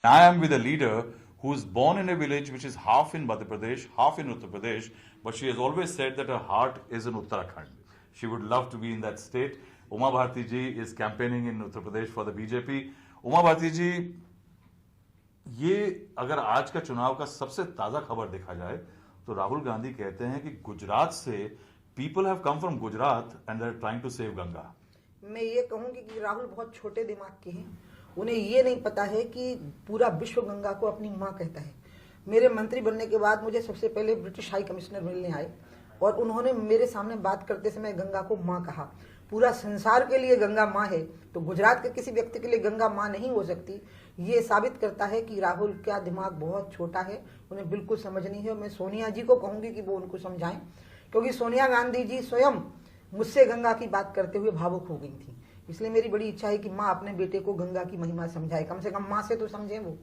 I am with a leader who's born in a village which is half in Madhya Pradesh, half in Uttar Pradesh, but she has always said that her heart is in Uttarakhand. She would love to be in that state. Uma Bharti ji is campaigning in Uttar Pradesh for the BJP. Uma Bharti ji, ये अगर आज का चुनाव का सबसे ताजा खबर देखा जाए तो राहुल गांधी कहते हैं कि गुजरात से people have come from Gujarat and they are trying to save Ganga. मैं ये कहूंगी कि राहुल बहुत छोटे दिमाग के हैं, उन्हें ये नहीं पता है कि पूरा विश्व गंगा को अपनी माँ कहता है। मेरे मंत्री बनने के बाद मुझे सबसे पहले ब्रिटिश हाई कमिश्नर मिलने आए और उन्होंने मेरे सामने बात करते समय गंगा को माँ कहा। पूरा संसार के लिए गंगा माँ है तो गुजरात के किसी व्यक्ति के लिए गंगा माँ नहीं हो सकती। ये साबित करता है कि राहुल का दिमाग बहुत छोटा है, उन्हें बिल्कुल समझ नहीं है। मैं सोनिया जी को कहूंगी कि वो उनको समझाएं, क्योंकि सोनिया गांधी जी स्वयं मुझसे गंगा की बात करते हुए भावुक हो गई थी। इसलिए मेरी बड़ी इच्छा है कि माँ अपने बेटे को गंगा की महिमा समझाए, कम से कम माँ से तो समझे वो।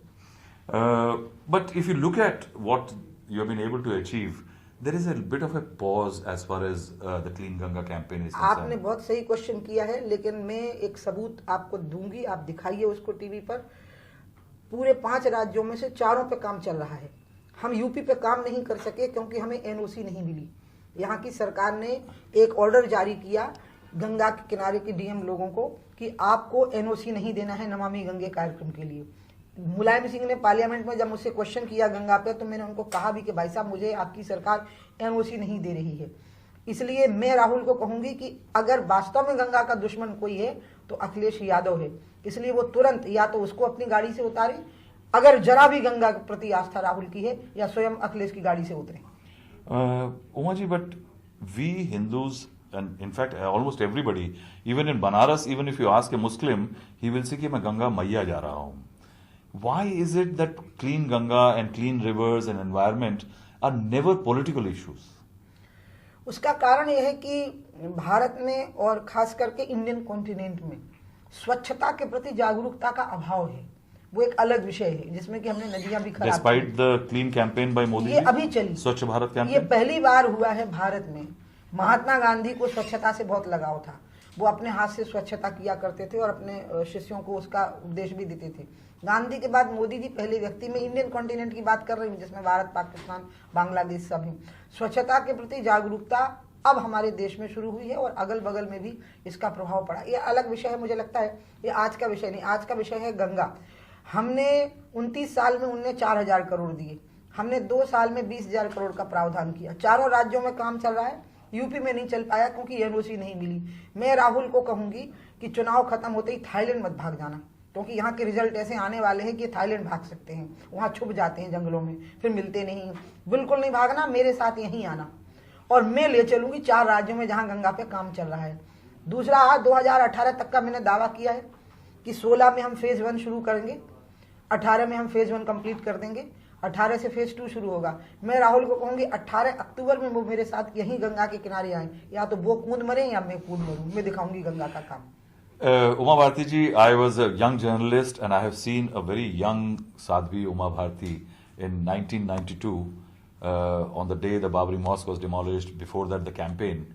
But if you look at what you have been able to achieve, there is a bit of a pause as far as the Clean Ganga campaign is concerned. आपने बहुत सही क्वेश्चन किया है, लेकिन मैं एक सबूत आपको दूंगी, आप दिखाइए उसको टीवी पर। पूरे 5 राज्यों में से 4 पे काम चल रहा है। हम यूपी पे काम नहीं कर सके क्योंकि हमें एनओसी नहीं मिली। यहाँ की सरकार ने एक ऑर्डर जारी किया गंगा के किनारे के डीएम लोगों को कि आपको एनओसी नहीं देना है नमामि गंगे कार्यक्रम के लिए। मुलायम सिंह ने पार्लियामेंट में जब मुझसे क्वेश्चन किया गंगा पे, तो मैंने उनको कहा भी कि भाई साहब मुझे आपकी सरकार एनओसी नहीं दे रही है। इसलिए मैं राहुल को कहूंगी कि अगर वास्तव में गंगा का दुश्मन कोई है तो अखिलेश यादव है। इसलिए वो तुरंत या तो उसको अपनी गाड़ी से उतारे, अगर जरा भी गंगा के प्रति आस्था राहुल की है, या स्वयं अखिलेश की गाड़ी से उतरे। Uma ji, but we Hindus, and in fact almost everybody, even in Banaras, even if you ask a Muslim, he will say कि मैं गंगा मैया जा रहा हूँ। Why is it that clean Ganga and clean rivers and environment are never political issues? उसका कारण यह है कि भारत में और खास करके इंडियन कॉन्टिनेंट में स्वच्छता के प्रति जागरूकता का अभाव है। वो एक अलग विषय है जिसमें कि हमने नदियां भी खराब। Despite the clean campaign by Modi, ये अभी चली स्वच्छ भारत कैंपेन, ये पहली बार हुआ है भारत में। महात्मा गांधी को स्वच्छता से बहुत लगाव था, वो अपने हाथ से स्वच्छता किया करते थे और अपने शिष्यों को उसका उपदेश भी देते थे। गांधी के बाद मोदी जी पहले व्यक्ति, में इंडियन कॉन्टिनेंट की बात कर रही हूँ जिसमें भारत, पाकिस्तान, बांग्लादेश सब हैं। स्वच्छता के प्रति जागरूकता अब हमारे देश में शुरू हुई है और अगल बगल में भी इसका प्रभाव पड़ा। ये अलग विषय है, मुझे लगता है ये आज का विषय नहीं। आज का विषय है गंगा। हमने 29 साल में उनने 4000 करोड़ दिए, हमने 2 साल में 20,000 करोड़ का प्रावधान किया। 4 राज्यों में काम चल रहा है, यूपी में नहीं चल पाया क्योंकि एनओसी नहीं मिली। मैं राहुल को कहूंगी कि चुनाव खत्म होते ही थाईलैंड मत भाग जाना, क्योंकि यहाँ के रिजल्ट ऐसे आने वाले हैं कि थाईलैंड भाग सकते हैं। वहां छुप जाते हैं जंगलों में, फिर मिलते नहीं। बिल्कुल नहीं भागना, मेरे साथ यहीं आना और मैं ले चलूंगी 4 राज्यों में जहां गंगा पे काम चल रहा है। दूसरा, 2018 तक का मैंने दावा किया है कि 16 में हम फेज 1 शुरू करेंगे, 18 में हम फेज 1 कंप्लीट कर देंगे, 18 से फेज 2 शुरू होगा। मैं राहुल को कहूंगी 18 अक्टूबर में वो मेरे साथ यहीं गंगा के किनारे आए, या तो वो कूद मरे या मैं कूद मरूं, मैं दिखाऊंगी गंगा का काम। Uma Bharti ji, I was a young journalist and I have seen a very young Sadhvi Uma Bharti in 1992 on the day the Babri Mosque was demolished. Before that, the campaign.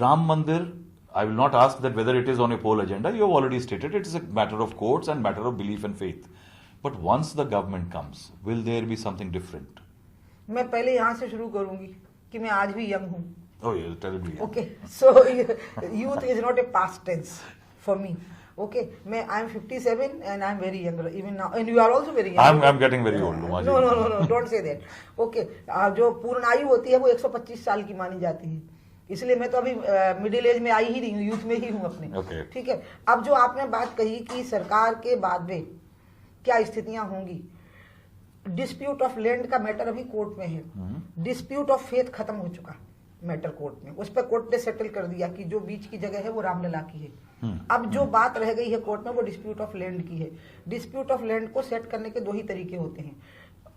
Ram Mandir, I will not ask that whether it is on a poll agenda. You have already stated it is a matter of courts and matter of belief and faith. But once the government comes, will there be something different? मैं पहले यहाँ से शुरू करूंगी कि मैं आज भी यंग हूँ। Oh, yeah, terribly. Okay, so youth is not a past tense for me. Okay, I am 57 and I am very younger even now, and you are also very young. I'm getting very old. No, don't say that. Okay, जो पूर्ण आयु होती है वो 125 साल की मानी जाती है, इसलिए मैं तो अभी मिडिल एज में आई ही नहीं हूँ, यूथ में ही हूँ अपने। Okay. ठीक है। अब जो आपने बात कही कि सरकार के बाद में क्या स्थितियां होंगी, डिस्प्यूट ऑफ लैंड का मैटर अभी कोर्ट में है। डिस्प्यूट ऑफ फेथ खत्म हो चुका मैटर कोर्ट में, उस पर कोर्ट ने सेटल कर दिया कि जो बीच की जगह है वो रामलला की है। अब जो बात रह गई है कोर्ट में वो डिस्प्यूट ऑफ लैंड की है। डिस्प्यूट ऑफ लैंड को सेट करने के 2 ही तरीके होते हैं।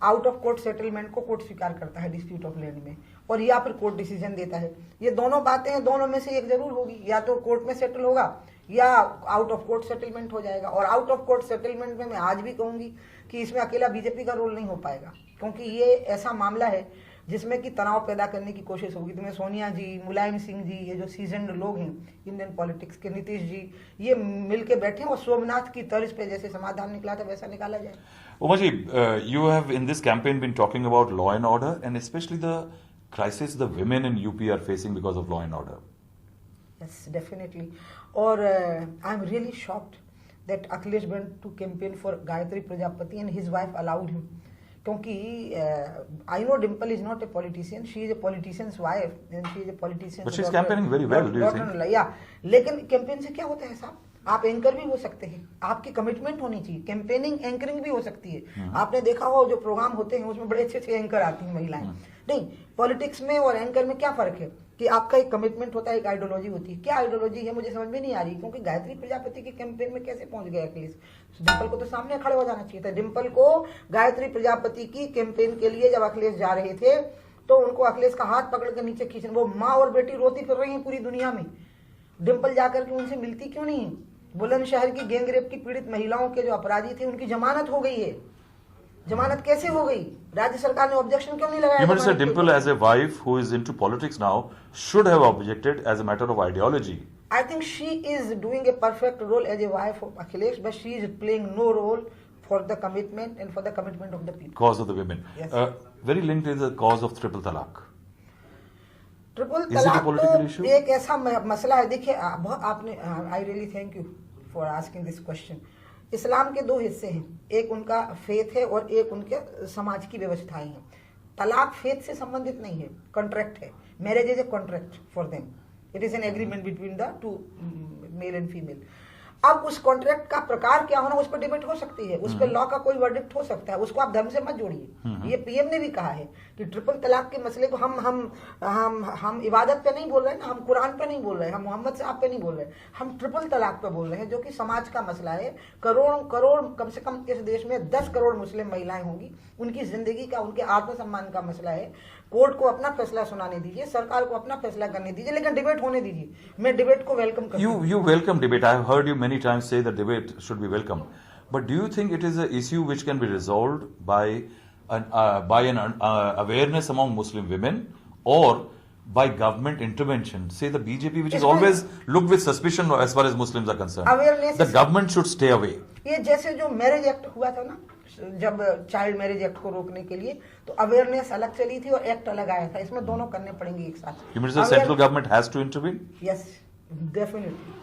आउट ऑफ कोर्ट सेटलमेंट को कोर्ट स्वीकार करता है डिस्प्यूट ऑफ लैंड में, और या फिर कोर्ट डिसीजन देता है। ये दोनों बातें हैं, दोनों में से एक जरूर होगी, या तो कोर्ट में सेटल होगा या आउट ऑफ कोर्ट सेटलमेंट हो जाएगा। और आउट ऑफ कोर्ट सेटलमेंट में मैं आज भी कहूंगी कि इसमें अकेला बीजेपी का रोल नहीं हो पाएगा, क्योंकि ये ऐसा मामला है जिसमें कि तनाव पैदा करने की कोशिश होगी। तो मैं सोनिया जी, मुलायम सिंह जी, ये जो सीजन्ड लोग हैं इंडियन पॉलिटिक्स के, नीतीश जी, ये मिलके बैठे और सोमनाथ की तर्ज पे जैसे समाधान निकला था वैसा निकाला जाए। Uma ji, you have in this campaign been talking about law and order and especially the crisis the women in UP are facing because of law and order. Yes, definitely. और I am really shocked that Akhilesh went to campaign for Gayatri Prajapati and his wife allowed him. क्योंकि I know Dimple is not a politician, she is a politician's wife and she is a politician's But she is campaigning very well, do you think? Yeah, लेकिन campaign से क्या होता है साहब, आप anchor भी हो सकते हैं, आपकी कमिटमेंट होनी चाहिए, कैंपेनिंग एंकरिंग भी हो सकती है। आपने देखा हो जो प्रोग्राम होते हैं उसमें बड़े अच्छे अच्छे एंकर आती हैं महिलाएं। नहीं, पॉलिटिक्स में और एंकर में क्या फर्क है कि आपका एक कमिटमेंट होता है, एक आइडियोलॉजी होती है। क्या आइडियोलॉजी है मुझे समझ में नहीं आ रही, क्योंकि गायत्री प्रजापति के कैंपेन में कैसे पहुंच गए अखिलेश? डिम्पल को तो सामने खड़े हो जाना चाहिए था। डिम्पल को गायत्री प्रजापति की कैंपेन के लिए जब अखिलेश जा रहे थे तो उनको अखिलेश का हाथ पकड़ कर नीचे खींचना, वो माँ और बेटी रोती फिर रही है पूरी दुनिया में, डिम्पल जाकर के उनसे मिलती क्यों नहीं? बुलंदशहर की गैंगरेप की पीड़ित महिलाओं के जो अपराधी थे उनकी जमानत हो गई है। जमानत कैसे हो गई? राज्य सरकार ने ऑब्जेक्शन क्यों नहीं लगाया? You mean say Dimple as a wife who is into politics now should have objected as a matter of ideology? I think she is doing a perfect role as a wife of Akhilesh, but she is playing no role for the commitment and for the commitment of the people. Cause of the women. Yes. Very linked is the cause of triple talaq. Triple Is it a तलाक political तो issue? एक ऐसा मसला है। देखिए आपने, I really thank you for asking this question. इस्लाम के दो हिस्से हैं, एक उनका फेथ है और एक उनके समाज की व्यवस्थाएं हैं। तलाक फेथ से संबंधित नहीं है, कॉन्ट्रैक्ट है। Marriage is a contract for them, it is an agreement between the two male and female. अब उस कॉन्ट्रैक्ट का प्रकार क्या होना उस पर डिबेट हो सकती है, उस पर लॉ का कोई वर्डिक्ट हो सकता है, उसको आप धर्म से मत जोड़िए। ये पीएम ने भी कहा है कि ट्रिपल तलाक के मसले को हम इबादत पे नहीं बोल रहे हैं ना, हम कुरान पे नहीं बोल रहे हैं, हम मोहम्मद साहब पे नहीं बोल रहे हैं, हम ट्रिपल तलाक पे बोल रहे हैं जो कि समाज का मसला है। करोड़ करोड़ कम से कम इस देश में 10 करोड़ मुस्लिम महिलाएं होंगी, उनकी जिंदगी का, उनके आत्मसम्मान का मसला है। कोर्ट को अपना फैसला सुनाने दीजिए, सरकार को अपना फैसला करने दीजिए, लेकिन डिबेट होने दीजिए। मैं डिबेट को वेलकम करता हूं। You welcome debate. I have heard you many times say that debate should be welcomed. But do you think it is an issue which can be resolved by an awareness among Muslim women or by government intervention? Say the BJP, which is always looked with suspicion as far as Muslims are concerned. Awareness The government should stay away. ये जैसे जो marriage act हुआ था ना, जब child marriage act को रोकने के लिए, तो अवेयरनेस अलग चली थी और एक्ट अलग आया था। इसमें दोनों करने पड़ेंगे एक साथ। You mean the central government has to intervene? Yes, definitely.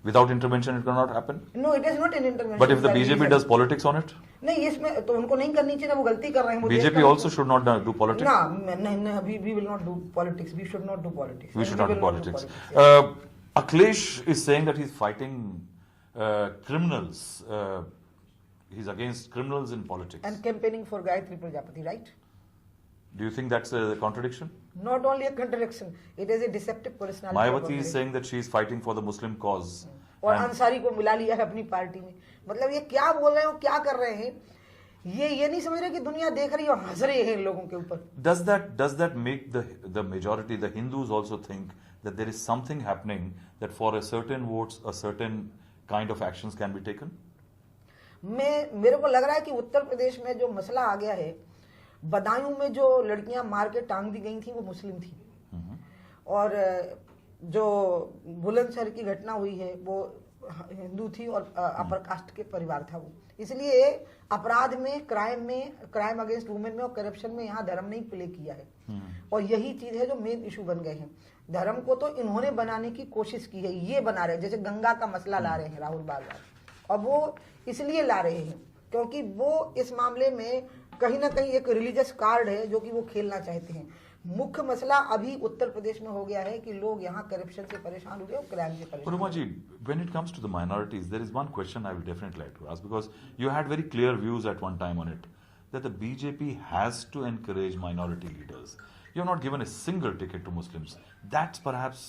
Without intervention, it cannot happen. No, it is not an intervention. But if the BJP does politics on it, नहीं, इसमें तो उनको नहीं करनी चाहिए, वो गलती कर रहे हैं। BJP also should not do politics. No, no, we will not do politics. We should not do politics. We should not do politics. Akhilesh is saying that he's fighting criminals. He's against criminals in politics. And campaigning for Gayatri Prajapati, right? Do you think that's a contradiction? Not only a contradiction, it is a deceptive personality. Mayawati is saying that she is fighting for the Muslim cause. और अंसारी को मिला लिया है अपनी party में। मतलब ये क्या बोल रहे हो, क्या कर रहे हैं? ये नहीं समझ रहे कि दुनिया देख रही है और हंस रही है इन लोगों के ऊपर। Does that make the majority, the Hindus also think that there is something happening that for a certain votes, a certain kind of actions can be taken? मेरे को लग रहा है कि उत्तर प्रदेश में जो मसला आ गया है, बदायूं में जो लड़कियां मार के टांग दी गई थी वो मुस्लिम थी, और जो बुलंदशहर की घटना हुई है वो हिंदू थी और अपर कास्ट के परिवार था वो। इसलिए अपराध में, क्राइम अगेंस्ट वुमेन में और करप्शन में यहाँ धर्म ने प्ले किया है, और यही चीज है जो मेन इशू बन गए हैं। धर्म को तो इन्होंने बनाने की कोशिश की है, ये बना रहे हैं। जैसे गंगा का मसला ला रहे हैं राहुल बार-बार, और वो इसलिए ला रहे हैं क्योंकि वो इस मामले में कहीं ना कहीं एक रिलीजियस कार्ड है जो कि वो खेलना चाहते हैं। मुख्य मसला अभी उत्तर प्रदेश में हो गया है कि लोग यहाँ करप्शन से परेशान हो गए और क्राइम से परेशान। Purnima ji, when it comes to the minorities, there is one question I will definitely like to ask, because you had very clear views at one time on it, that the BJP has to encourage minority leaders. You have not given a single ticket to Muslims. That perhaps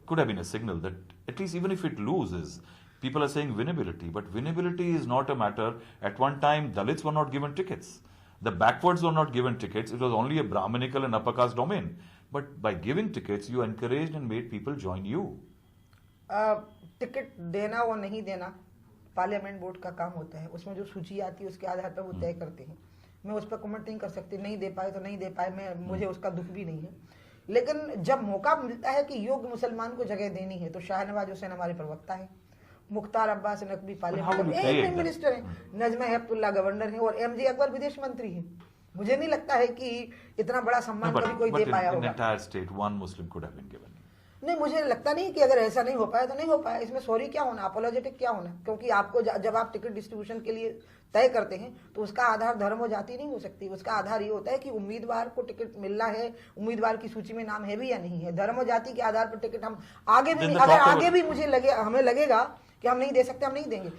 could have been a signal that at least even if it loses, people are saying winnability, but winnability is not a matter. At one time, Dalits were not given tickets. The backwards were not given tickets. It was only a Brahminical and upper caste domain. But by giving tickets, you encouraged and made people join you. Ticket देना और नहीं देना parliament board का काम होता है। उसमें जो सूची आती है उसके आधार पर वो तय करते हैं। मैं उस पर कमेंट नहीं कर सकती, नहीं दे पाए तो नहीं दे पाए, मैं मुझे उसका दुख भी नहीं है। लेकिन जब मौका मिलता है कि योग्य मुसलमान को जगह देनी है तो शाहनवाज हुसैन हमारे प्रवक्ता है, मुख्तार अब्बास नकवी पार्लियामेंट एक मिनिस्टर है, नजमा हेपतुल्लाह गवर्नर है और एमजे अकबर विदेश मंत्री है। मुझे नहीं लगता है कि इतना बड़ा सम्मान कभी कोई दे पाया होगा। entire state one Muslim could have been given. नहीं, मुझे लगता नहीं कि अगर ऐसा नहीं हो पाया तो नहीं हो पाया। इसमें सॉरी क्या होना, अपोलोजेटिक क्या होना, क्योंकि आपको जब आप टिकट डिस्ट्रीब्यूशन के लिए तय करते हैं तो उसका आधार धर्म और जाति नहीं हो सकती। उसका आधार ये होता है कि उम्मीदवार को टिकट मिलना है, उम्मीदवार की सूची में नाम है भी या नहीं है। धर्म और जाति के आधार पर टिकट हम आगे भी, अगर आगे भी मुझे हमें लगेगा कि हम नहीं दे सकते, हम नहीं देंगे।